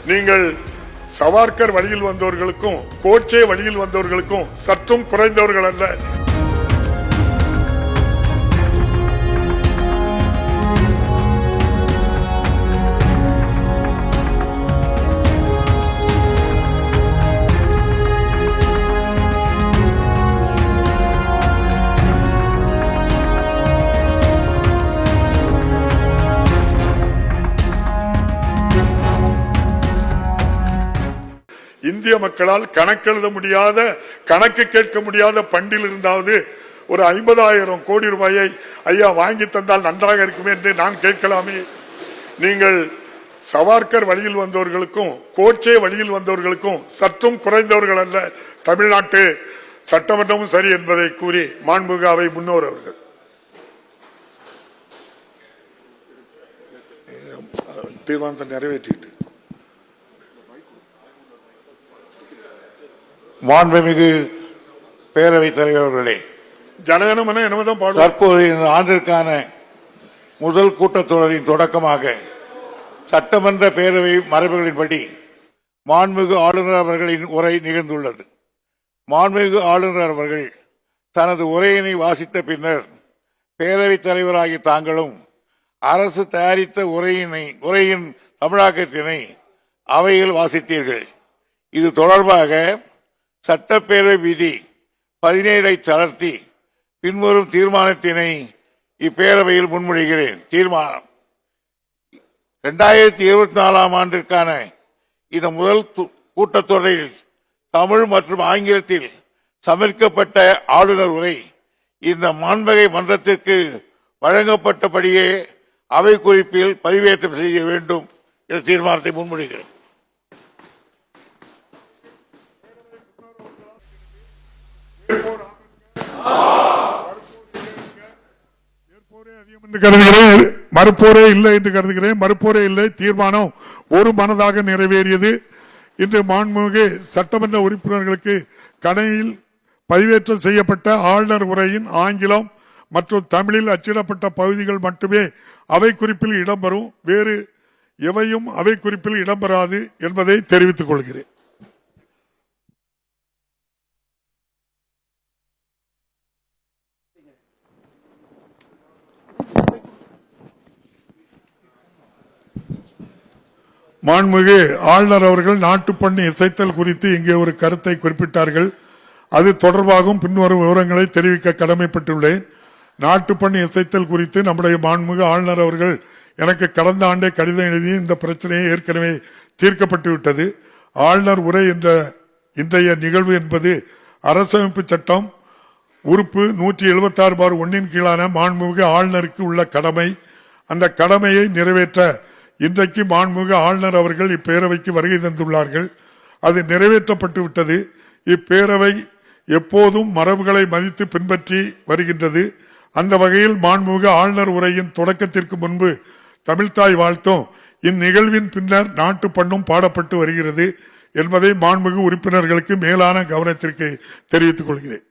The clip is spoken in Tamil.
நீங்கள் சவார்கர் வழியில் வந்தவர்களுக்கும் கோட்சே வழியில் வந்தவர்களுக்கும் சற்றும் குறைந்தவர்கள் அல்ல. இந்திய மக்களால் கணக்கெழுத முடியாத, கணக்கு கேட்க முடியாத பண்டில் இருந்தாவது ஒரு 50,000 கோடி ரூபாயை ஐயா வாங்கி தந்தால் நன்றாக இருக்குமே என்று நான் கேட்கலாமே. நீங்கள் சவார்கர் வழியில் வந்தவர்களுக்கும் கோட்சே வழியில் வந்தவர்களுக்கும் சற்றும் குறைந்தவர்கள் அல்ல. தமிழ்நாட்டு சட்டமன்றமும் சரி என்பதை கூறி மாண்புமிகு அவை முன்னோர் அவர்கள் தீர்மானத்தை நிறைவேற்றிட்டு மாண்புமிகு பேரவைத் தலைவர் அவர்களே, ஜனகணமன என்னதான் தற்போது இந்த ஆண்டிற்கான முதல் கூட்டத்தொடரின் தொடக்கமாக சட்டமன்ற பேரவை மரபுகளின்படி மாண்புமிகு ஆளுநர் அவர்களின் உரை நிகழ்ந்துள்ளது. மாண்புமிகு ஆளுநர் அவர்கள் தனது உரையினை வாசித்த பின்னர் பேரவைத் தலைவராகிய தாங்களும் அரசு தயாரித்த உரையின் தமிழாக்கத்தினை அவையில் வாசித்தீர்கள். இது தொடர்பாக சட்டப்பேரவை விதி 17 தளர்த்தி பின்வரும் தீர்மானத்தினை இப்பேரவையில் முன்மொழிகிறேன். தீர்மானம்: 2024 ஆண்டிற்கான இந்த முதல் கூட்டத்தொடரில் தமிழ் மற்றும் ஆங்கிலத்தில் சமர்ப்பிக்கப்பட்ட ஆளுநர் உரை இந்த மாண்புமிகு மன்றத்திற்கு வழங்கப்பட்டபடியே அவை குறிப்பில் பதிவேற்றம் செய்ய வேண்டும் என்ற தீர்மானத்தை முன்மொழிகிறேன். மறுப்போரே இல்லை என்று கருதுகிறேன். மறுப்போரே இல்லை. தீர்மானம் ஒரு மனதாக நிறைவேறியது. இன்று மாண்புமிகு சட்டமன்ற உறுப்பினர்களுக்கு கணினியில் பதிவேற்றம் செய்யப்பட்ட ஆளுநர் உரையின் ஆங்கிலம் மற்றும் தமிழில் அச்சிடப்பட்ட பகுதிகள் மட்டுமே அவை குறிப்பில் இடம்பெறும். வேறு எவையும் அவை குறிப்பில் இடம்பெறாது என்பதை தெரிவித்துக் கொள்கிறேன். மாண்புமிகு ஆளுநர் அவர்கள் நாட்டுப்பண்ணி இசைத்தல் குறித்து இங்கே ஒரு கருத்தை குறிப்பிட்டார்கள். அது தொடர்பாகவும் பின்வரும் விவரங்களை தெரிவிக்க கடமைப்பட்டுள்ளேன். நாட்டுப்பண்ணி இசைத்தல் குறித்து நம்முடைய மாண்புமிகு ஆளுநர் அவர்கள் எனக்கு கடந்த ஆண்டே கடிதம் எழுதி இந்த பிரச்சனையை ஏற்கனவே தீர்க்கப்பட்டு விட்டது. ஆளுநர் உரை என்ற இன்றைய நிகழ்வு என்பது அரசமைப்பு சட்டம் உறுப்பு 176/1 கீழான மாண்புமிகு ஆளுநருக்கு உள்ள கடமை. அந்த கடமையை நிறைவேற்ற இன்றைக்கு மாண்புமிகு ஆளுநர் அவர்கள் இப்பேரவைக்கு வருகை தந்துள்ளார்கள். அது நிறைவேற்றப்பட்டு விட்டது. இப்பேரவை எப்போதும் மரபுகளை மதித்து பின்பற்றி வருகின்றது. அந்த வகையில் மாண்புமிகு ஆளுநர் உரையின் தொடக்கத்திற்கு முன்பு தமிழ்த்தாய் வாழ்த்தும் இந்நிகழ்வின் பின்னர் நாட்டு பண்ணும் பாடப்பட்டு வருகிறது என்பதை மாண்புமிகு உறுப்பினர்களுக்கு மேலான கவனத்திற்கு தெரிவித்துக் கொள்கிறேன்.